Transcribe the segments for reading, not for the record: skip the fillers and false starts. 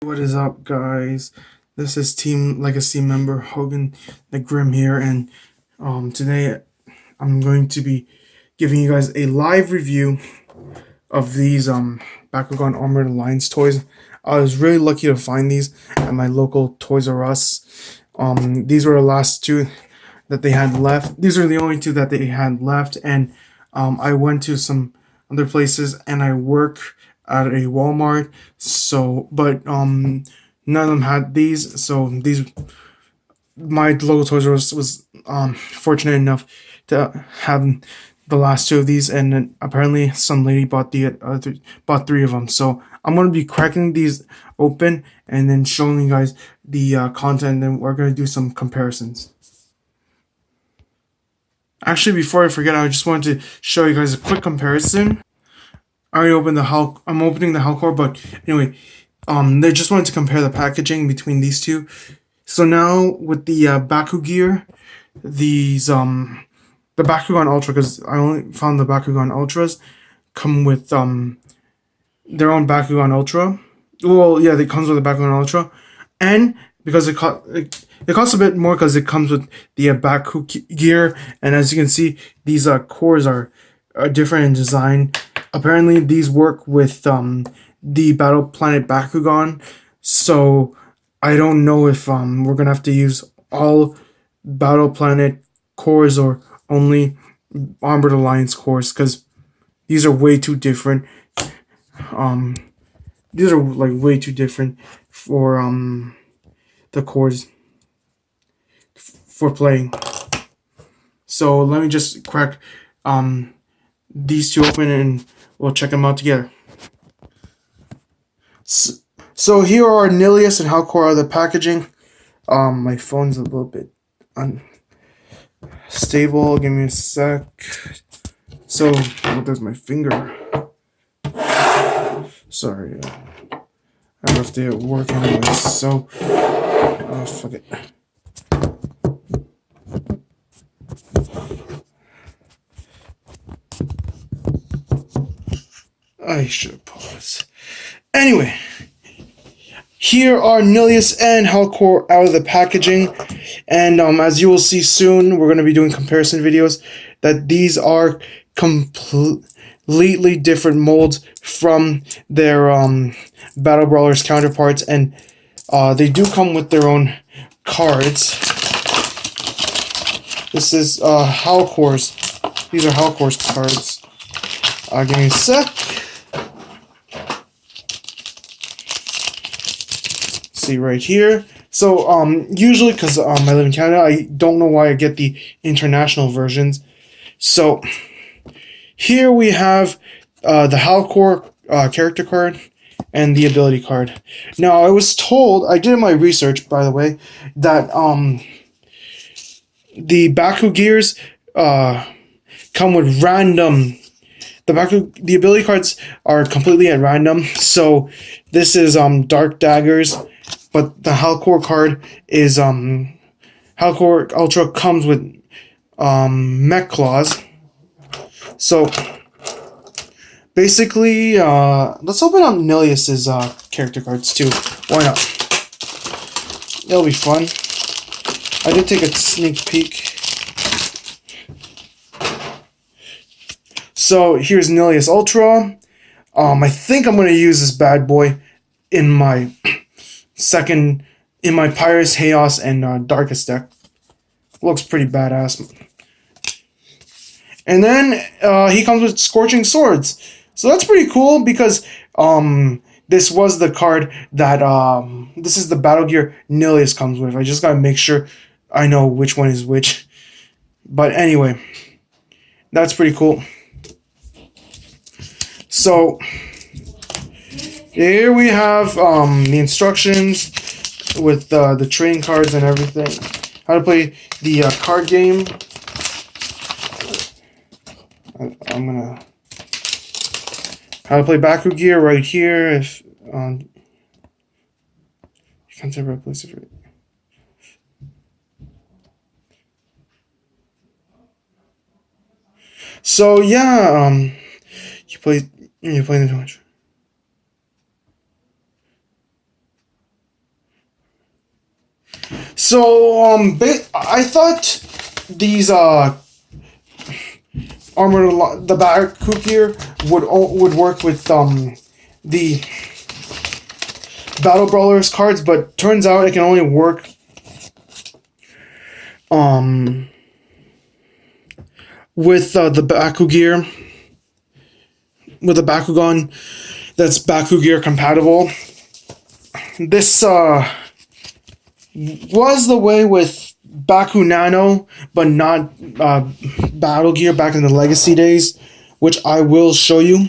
What is up, guys? This is Team Legacy member Hogan the Grim here, and today I'm going to be giving you guys a live review of these Bakugan Armored Alliance toys. I was really lucky to find these at my local Toys R Us. These were the last two that they had left. These are the only two that they had left, and I went to some other places and I work at a Walmart. So, but none of them had these. So my local Toys R Us was fortunate enough to have the last two of these, and then apparently some lady bought bought three of them. So I'm gonna be cracking these open and then showing you guys the content, and then we're gonna do some comparisons. Actually, before I forget, I just wanted to show you guys a quick comparison. I already opened the I'm opening the Howlkor, but anyway, they just wanted to compare the packaging between these two. So now with the Bakugear, these the Bakugan Ultra, because I only found the Bakugan Ultras come with their own Bakugan Ultra. Well, yeah, it comes with a Bakugan Ultra, and because it costs a bit more because it comes with the Bakugear, and as you can see, these cores are different in design. Apparently, these work with the Battle Planet Bakugan, so I don't know if we're gonna have to use all Battle Planet cores or only Armored Alliance cores, because these are way too different. Um, these are like way too different for the cores for playing. So let me just crack these two open and we'll check them out together. So here are Nillious and Howlkor, the packaging. My phone's a little bit unstable. Give me a sec. So, oh, there's my finger. Sorry. I have to work anyway, so fuck it. I should pause. Anyway, here are Nillious and Howlkor out of the packaging, and as you will see soon, we're going to be doing comparison videos, that these are completely different molds from their Battle Brawlers counterparts, and they do come with their own cards. This is Howlkor's. These are Howlkor's cards. Give me a sec. See right here. So usually, because I live in Canada, I don't know why I get the international versions. So here we have the Howlkor character card and the ability card. Now I was told, I did my research by the way, that the Bakugears come with random. The ability cards are completely at random. So this is Dark Daggers, but the Howlkor card is Howlkor Ultra comes with Mech Claws. So basically, let's open up Nillious's character cards too. Why not? It'll be fun. I did take a sneak peek. So here's Nillious Ultra. I think I'm gonna use this bad boy in my Pyrus, Chaos, and Darkest deck. Looks pretty badass. And then he comes with Scorching Swords. So that's pretty cool, because this was the card that this is the Battle Gear Nillious comes with. I just gotta make sure I know which one is which. But anyway, that's pretty cool. So here we have the instructions with the trading cards and everything. How to play the card game. I'm gonna how to play Bakugear right here. If you can't ever replace it. So yeah, you play the launcher. So I thought these the Baku gear would work with the Battle Brawlers cards, but turns out it can only work with the Baku gear, with the Bakugan that's Baku gear compatible. This was the way with Baku Nano, but not Battle Gear back in the Legacy days, which I will show you.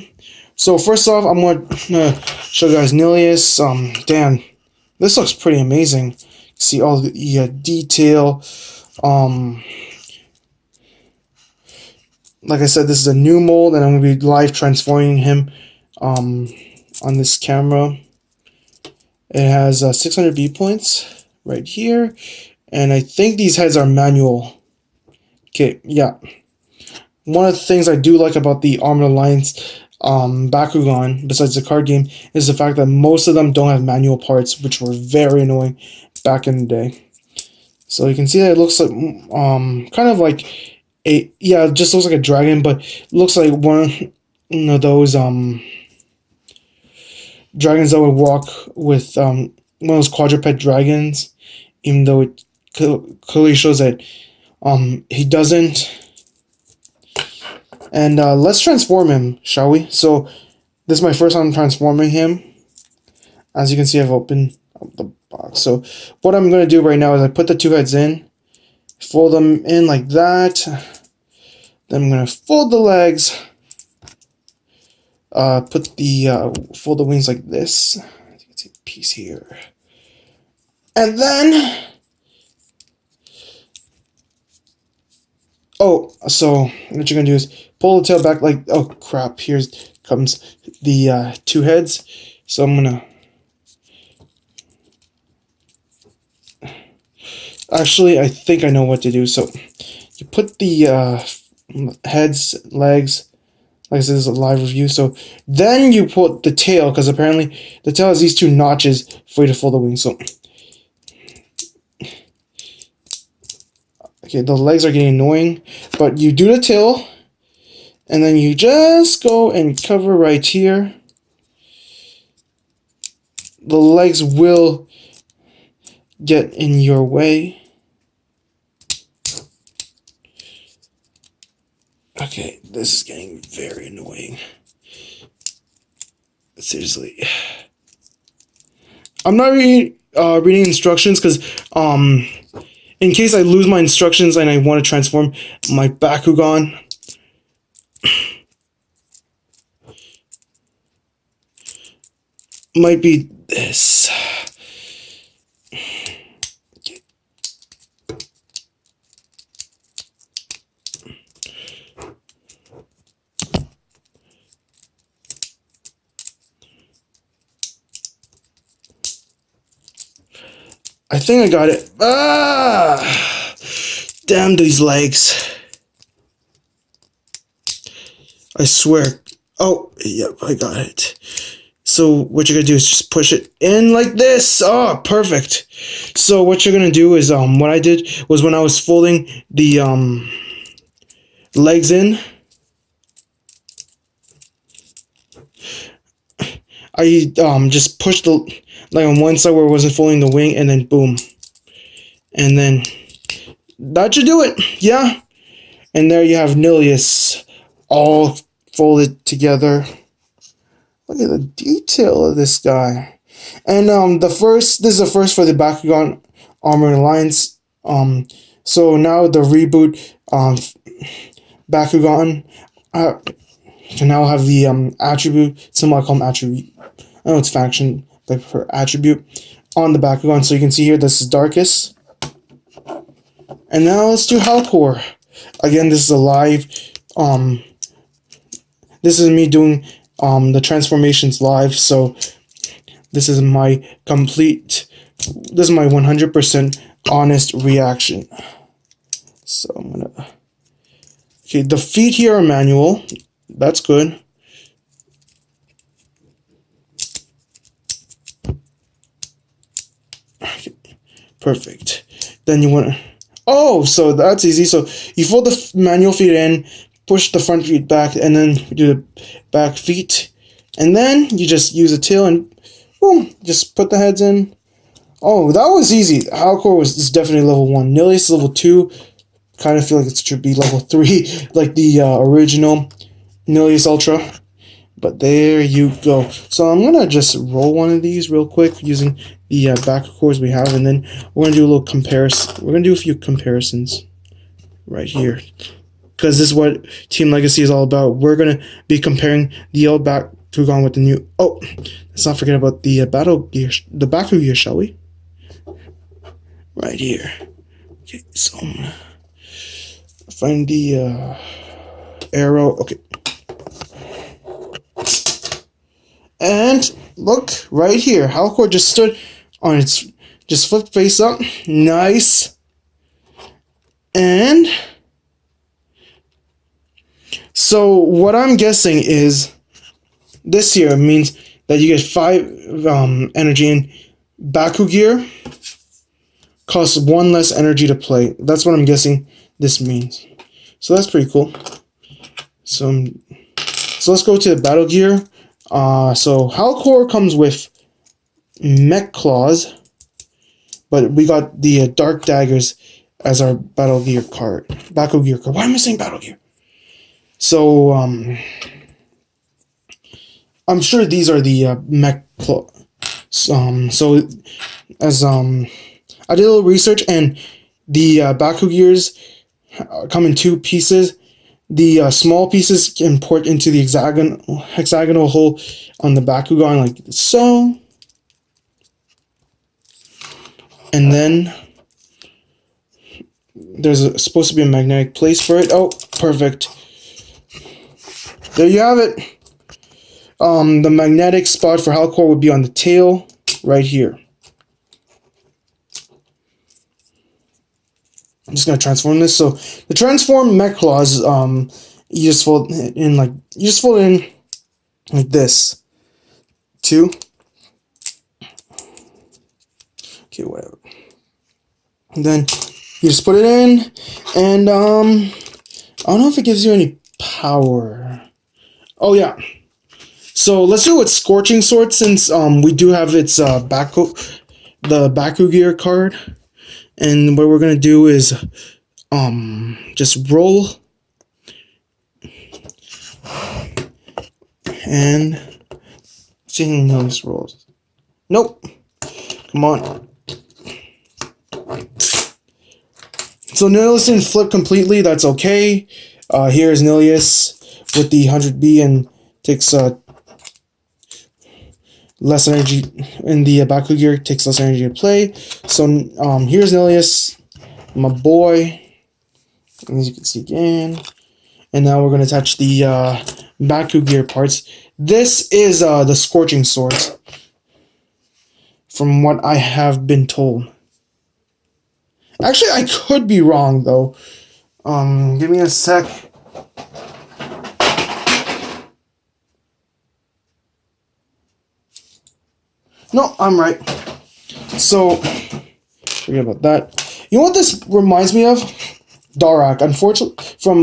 So first off, I'm going to show you guys Nillious. Damn, this looks pretty amazing. See all the detail. Like I said, this is a new mold, and I'm going to be live transforming him on this camera. It has 600 V points right here, and I think these heads are manual. Okay, yeah. One of the things I do like about the Armored Alliance Bakugan, besides the card game, is the fact that most of them don't have manual parts, which were very annoying back in the day. So you can see that it looks like kind of like it just looks like a dragon, but it looks like one of those dragons that would walk with one of those quadruped dragons, even though it clearly shows that he doesn't. And let's transform him, shall we? So this is my first time transforming him. As you can see, I've opened up the box. So what I'm going to do right now is I put the two heads in, fold them in like that. Then I'm going to fold the legs, fold the wings like this. You can see a piece here. And then, so what you're going to do is pull the tail back like, oh crap, here comes the two heads. So I'm going to, actually, I think I know what to do. So you put the heads, legs, like I said, this is a live review. So then you put the tail, because apparently the tail has these two notches for you to fold the wings. So okay, the legs are getting annoying, but you do the tail, and then you just go and cover right here. The legs will get in your way. Okay, this is getting very annoying. Seriously. I'm not reading instructions because in case I lose my instructions and I want to transform my Bakugan, might be this. I think I got it. Damn these legs. I swear. Oh, yep, I got it. So what you're gonna do is just push it in like this. Oh, perfect. So what you're gonna do is what I did was when I was folding the legs in, I just pushed the like on one side where it wasn't folding the wing, and then boom, and then that should do it. Yeah, and there you have Nillious all folded together. Look at the detail of this guy. And this is the first for the Bakugan Armored Alliance. So now the reboot Bakugan can now have the attribute. Some I call them attribute. I know it's faction, but for attribute on the Bakugan. So you can see here this is Darkest. And now let's do Howlkor. Again, this is a live. This is me doing the transformations live. So this is my 100% honest reaction. So I'm gonna. Okay, the feet here are manual. That's good. Okay, perfect. Then you want. Oh, so that's easy. So you fold the manual feet in, push the front feet back, and then do the back feet, and then you just use a tail and boom, just put the heads in. Oh, that was easy. Howlkor is definitely level 1. Nillious is level 2. Kind of feel like it should be level 3, like the original Nillious Ultra. But there you go. So I'm going to just roll one of these real quick using the Bakugans we have. And then we're going to do a little comparison. We're going to do a few comparisons right here. Because this is what Team Legacy is all about. We're going to be comparing the old Bakugan with the new... Oh, let's not forget about the battle gear, the Baku gear, shall we? Right here. Okay, so I'm going to find the arrow. Okay. And look right here, Howlkor just stood on its, just flipped face up, nice. And so what I'm guessing is this here means that you get 5 energy, and Baku gear costs 1 less energy to play. That's what I'm guessing this means. So that's pretty cool. So let's go to the battle gear. So Howlkor comes with mech claws, but we got the dark daggers as our battle gear card. Baku gear card. Why am I saying battle gear? So I'm sure these are the mech claws. So as I did a little research, and the Baku gears come in 2 pieces. The small pieces can port into the hexagonal hole on the Bakugan like so. And then there's supposed to be a magnetic place for it. Oh, perfect. There you have it. The magnetic spot for Howlkor would be on the tail right here. I'm just gonna transform this. So the transform mech claws, you just fold it in like this. 2. Okay, whatever. And then you just put it in, and I don't know if it gives you any power. Oh yeah. So let's do it with Scorching Sword, since we do have its the Baku gear card. And what we're gonna do is just roll and see how Nillious rolls. Nope. Come on. So Nillious didn't flip completely, that's okay. Here's Nillious with the 100B and takes less energy, in the Baku gear takes less energy to play. So here's Nillious, my boy, as you can see again. And now we're going to attach the Baku gear parts. This is the Scorching Swords, from what I have been told. Actually, I could be wrong though. Give me a sec. No, I'm right. So, forget about that. You know what this reminds me of? Darak, unfortunately, from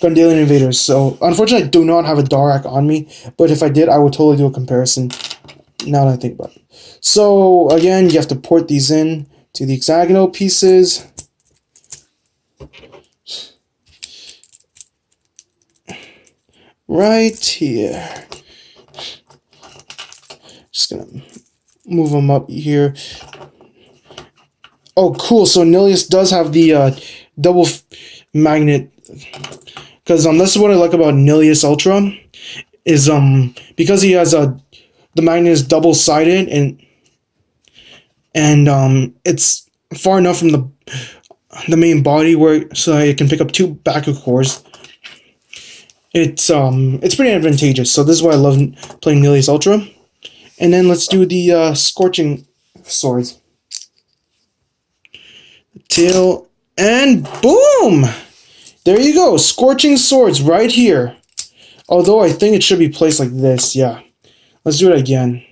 Gundalian Invaders. So, unfortunately, I do not have a Darak on me, but if I did, I would totally do a comparison, now that I think about it. So, again, you have to port these in to the hexagonal pieces. Right here. Just gonna move them up here. Oh, cool. So Nillious does have the double magnet. Because this is what I like about Nillious Ultra. Is because he has the magnet is double-sided, and it's far enough from the main body where so it can pick up 2 Baku cores. It's pretty advantageous. So this is why I love playing Nillious Ultra. And then let's do the Scorching Swords. Tail, and boom! There you go, Scorching Swords right here. Although I think it should be placed like this, yeah. Let's do it again.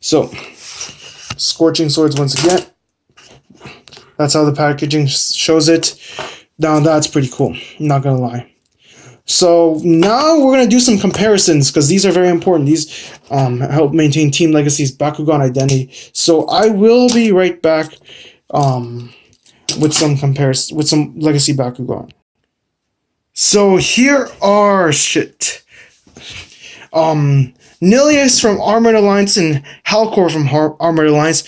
So, Scorching Swords once again. That's how the packaging shows it. Now that's pretty cool, not gonna lie. So now we're gonna do some comparisons because these are very important. These help maintain Team Legacy's Bakugan identity. So I will be right back with some Legacy Bakugan. So here are Nillious from Armored Alliance and Howlkor from Armored Alliance.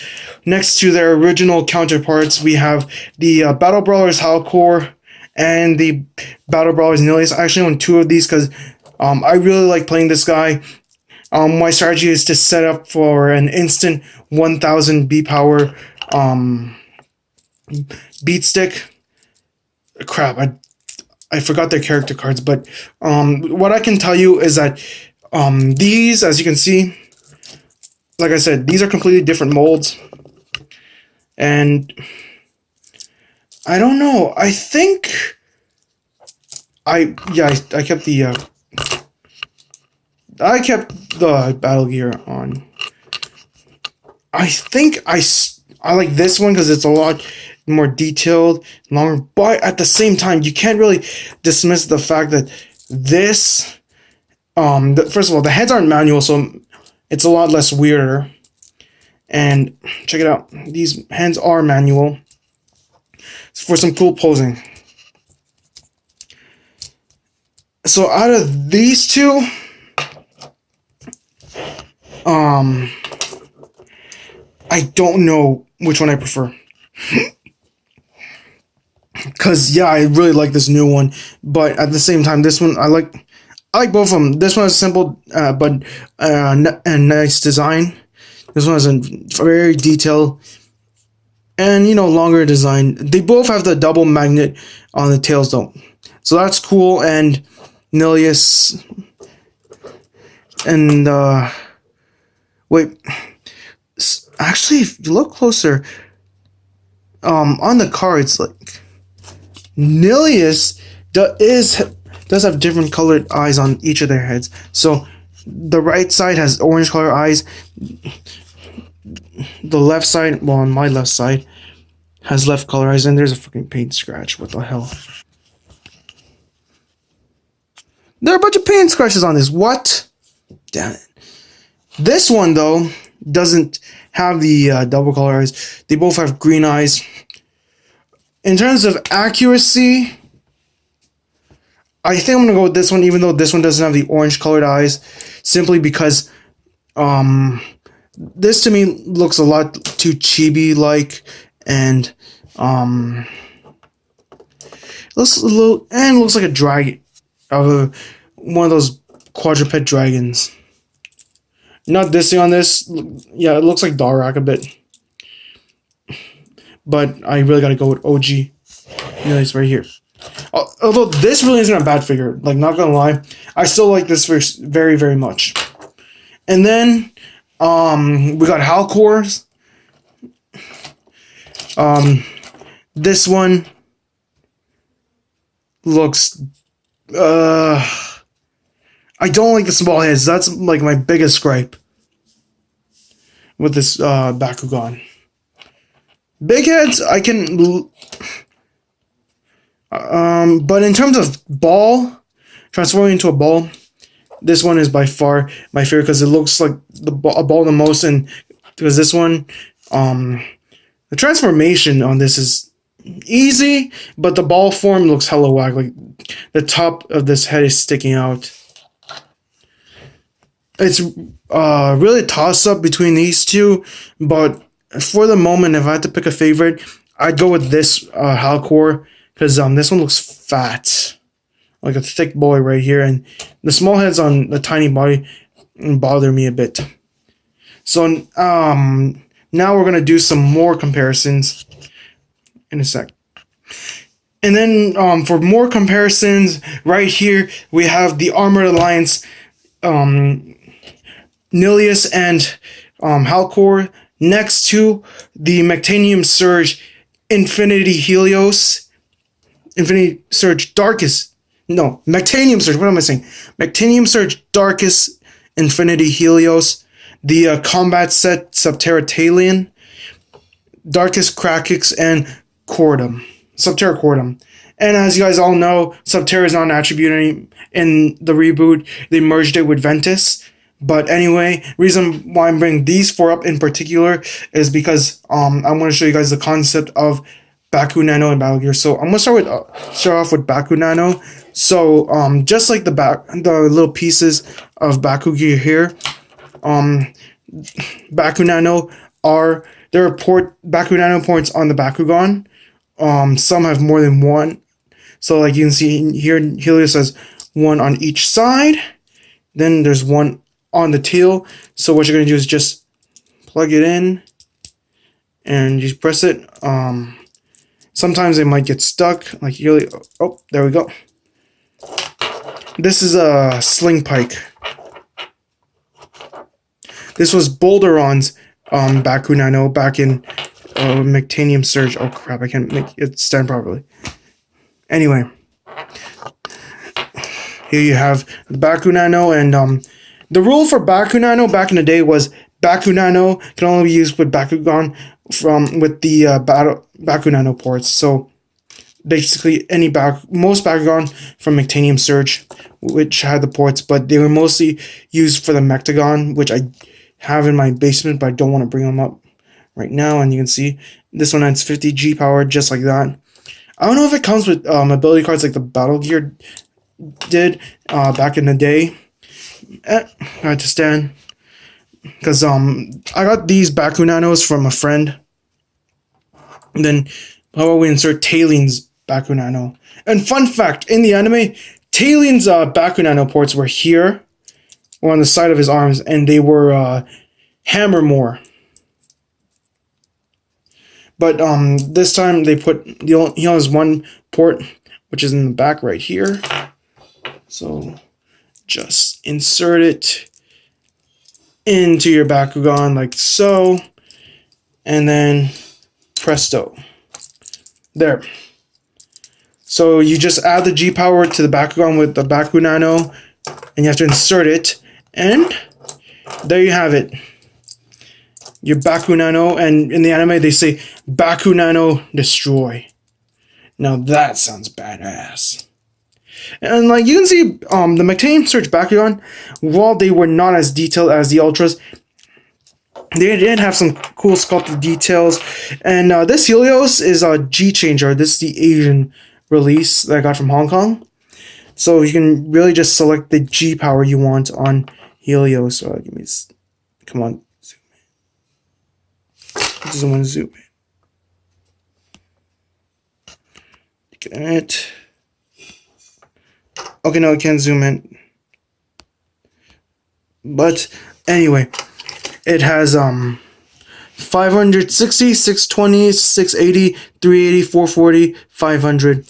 Next to their original counterparts, we have the Battle Brawlers Howlkor and the Battle Brawlers Nillious. I actually own 2 of these because I really like playing this guy. My strategy is to set up for an instant 1000 B power beat stick. Crap, I forgot their character cards, but what I can tell you is that these, as you can see, like I said, these are completely different molds. And I don't know. I think I kept the battle gear on. I think I like this one because it's a lot more detailed, longer, but at the same time, you can't really dismiss the fact that this first of all, the heads aren't manual, so it's a lot less weirder. And check it out, these hands are manual for some cool posing. So out of these 2, I don't know which one I prefer. Cause yeah, I really like this new one, but at the same time, this one I like both of them. This one has simple but nice design. This one has a very detailed and longer design. They both have the double magnet on the tails though, so that's cool. And Nillious and wait, actually, if you look closer, on the cards, like Nillious does have different colored eyes on each of their heads. So the right side has orange color eyes. The left side, well, on my left side, has left color eyes, and there's a fucking paint scratch. What the hell? There are a bunch of paint scratches on this. What? Damn it. This one, though, doesn't have the double color eyes. They both have green eyes. In terms of accuracy, I think I'm going to go with this one, even though this one doesn't have the orange colored eyes, simply because this to me looks a lot too chibi-like, and looks like a dragon, one of those quadruped dragons. Not dissing on this, yeah, it looks like Darak a bit, but I really gotta go with OG. Nice right here. Although this really isn't a bad figure, like, not gonna lie, I still like this very, very much. And then we got Howlkor's. This one looks I don't like the small heads. That's like my biggest gripe with this Bakugan. Big heads, I can, but in terms of ball, transforming into a ball, this one is by far my favorite because it looks like a ball the most, and because this one, the transformation on this is easy, but the ball form looks hella whack. Like, the top of this head is sticking out. It's really a toss-up between these 2, but for the moment, if I had to pick a favorite, I'd go with this Howlkor, because this one looks fat, like a thick boy right here, and the small heads on the tiny body bother me a bit. So now we're gonna do some more comparisons in a sec. And then for more comparisons, right here we have the Armored Alliance Nillious and Howlkor, next to the Mectanium Surge Infinity Surge Darkest. No, Mectanium Surge. What am I saying? Mectanium Surge Darkest Infinity Helios. the combat set Subterra Talion, Darkest Krakix, and Cordum. Subterra Cordum. And as you guys all know, Subterra is not an attribute in the reboot. They merged it with Ventus. But anyway, reason why I'm bringing these 4 up in particular is because I want to show you guys the concept of Baku Nano and Battle Gear. So I'm gonna start off with Baku Nano. So just like the little pieces of Baku Gear here, Baku Nano there are Baku Nano points on the Bakugan. Some have more than one. So like you can see here, Nillious has 1 on each side. Then there's 1 on the tail. So what you're gonna do is just plug it in and you press it. Sometimes they might get stuck. Like really, oh, there we go. This is a Sling Pike. This was Bolderon's Baku Nano back in Mectanium Surge. Oh crap, I can't make it stand properly. Anyway, here you have the Baku Nano, and the rule for Baku Nano back in the day was Baku Nano can only be used with Bakugan with the Baku Nano ports. So basically most Bakugan from Mectanium Surge, which had the ports, but they were mostly used for the Mectagon, which I have in my basement, but I don't want to bring them up right now. And you can see this one has 50 G power, just like that. I don't know if it comes with ability cards like the Battle Gear did back in the day. I had to stand because I got these Baku Nanos from a friend. And then how about we insert Talion's Baku Nano? And fun fact, in the anime, Talion's Baku Nano ports were here, or on the side of his arms, and they were hammer more. But this time they he only has 1 port, which is in the back right here. So just insert it into your Bakugan like so, and then presto. There. So you just add the G power to the Bakugan with the Baku Nano, and you have to insert it, and there you have it. Your Baku Nano, and in the anime they say Baku Nano destroy. Now that sounds badass. And like you can see, the Mectanium Surge Bakugan, while they were not as detailed as the Ultras, they did have some cool sculpted details. And this Nillious is a G changer. This is the Asian release that I got from Hong Kong. So you can really just select the G power you want on Nillious. Give me, come on, zoom in. It doesn't want to zoom in. Look at it. Okay, no, I can't zoom in. But anyway, it has 560, 620, 680, 380, 440, 500.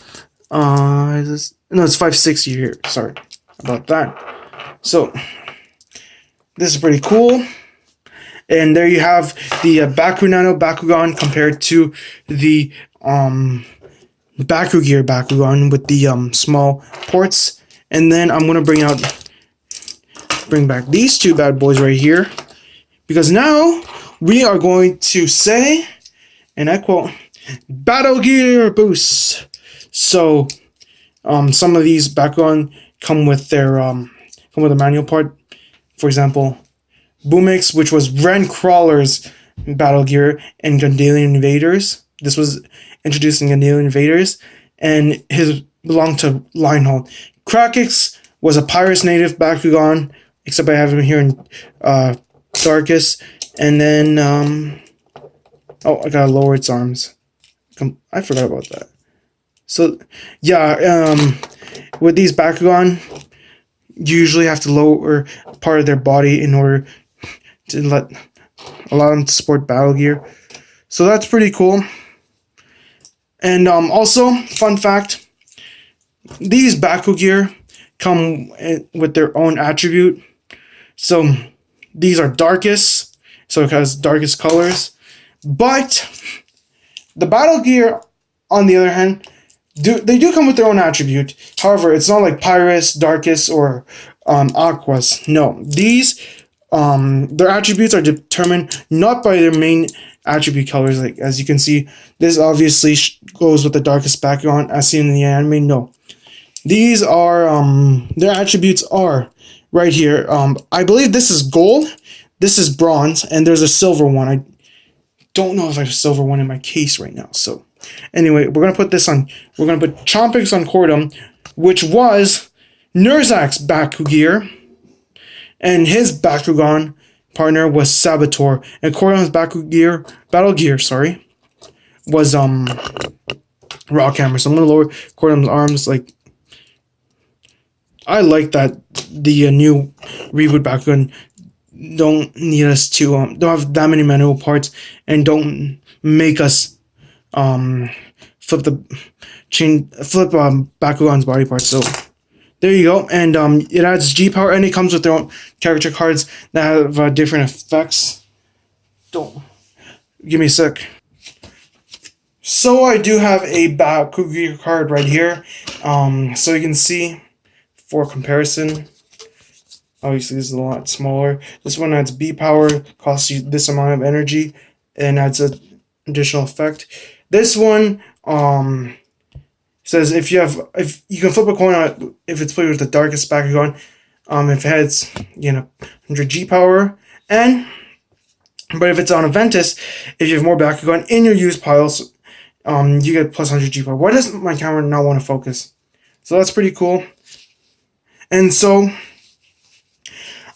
No, it's 560 here. Sorry about that. So this is pretty cool. And there you have the Baku Nano Bakugan compared to the Baku Gear Bakugan with the small ports. And then I'm gonna bring back these 2 bad boys right here, because now we are going to say, and I quote, Battle Gear boosts. So some of these Bakugan come with their a manual part. For example, Boomix, which was Ren Crawler's Battle Gear and Gundalian Invaders. This was introduced in Gundalian Invaders, and his belonged to Lionhold. Krakix was a Pyrus native Bakugan, except I have him here in Darkest. And then oh, I gotta lower its arms. I forgot about that. So yeah, with these Bakugan, you usually have to lower part of their body in order to allow them to support Battle Gear. So that's pretty cool. And also, fun fact, these Baku Gear come with their own attribute. So these are darkest, so it has darkest colors. But the Battle Gear, on the other hand, they do come with their own attribute. However, it's not like Pyrus, Darkest, or Aquas. No, these their attributes are determined not by their main attribute colors. Like as you can see, this obviously goes with the darkest Bakugan as seen in the anime. No, these are their attributes are right here. I believe this is gold, this is bronze, and there's a silver one. I don't know if I have a silver one in my case right now. So anyway, we're gonna put this on. We're gonna put Chompix on Cordum, which was Nurzak's Bakugear, and his Bakugan partner was Saboteur, and Cordum's Battle Gear, sorry, was Rock Hammer. So I'm gonna lower Cordum's arms. Like, I like that the new reboot Bakugan don't need us to don't have that many manual parts, and don't make us flip Bakugan's body parts. So there you go. And it adds G power, and it comes with their own character cards that have different effects. Don't give me a sec. So I do have a Bakugan card right here. So you can see for comparison. Obviously, this is a lot smaller. This one adds B power, costs you this amount of energy, and adds an additional effect. This one says if you can flip a coin out if it's played with the darkest Bakugan, if it has 100 G power, but if it's on a Ventus, if you have more Bakugan in your use piles, you get plus 100 G power. Why does my camera not want to focus? So that's pretty cool. And so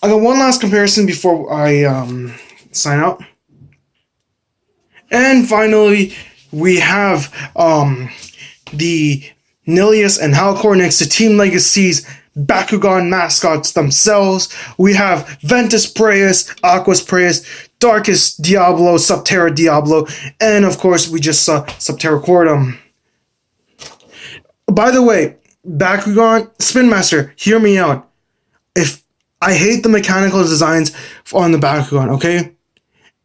I got one last comparison before I sign out. And finally, we have the Nillious and Howlkor next to Team Legacy's Bakugan mascots themselves. We have Ventus Praeus, Aquas Praeus, Darkest Diablo, Subterra Diablo, and of course we just saw Subterra Cordum. By the way, Bakugan, Spin Master, hear me out. If I hate the mechanical designs on the Bakugan, okay?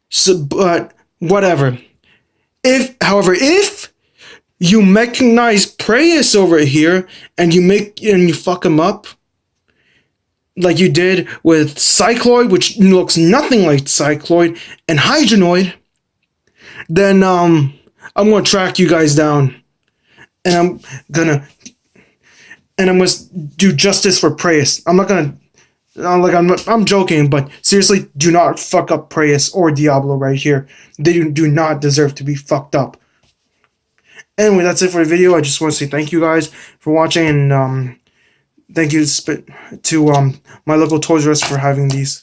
So, but whatever. However, if you mechanize Praeus over here and you fuck him up, like you did with Cycloid, which looks nothing like Cycloid, and Hydronoid, then I'm gonna track you guys down, and I'm gonna do justice for Praeus. I'm not gonna. I'm joking, but seriously, do not fuck up Praeus or Diablo right here. They do not deserve to be fucked up. Anyway, that's it for the video. I just want to say thank you guys for watching, and thank you to my local Toys R Us for having these.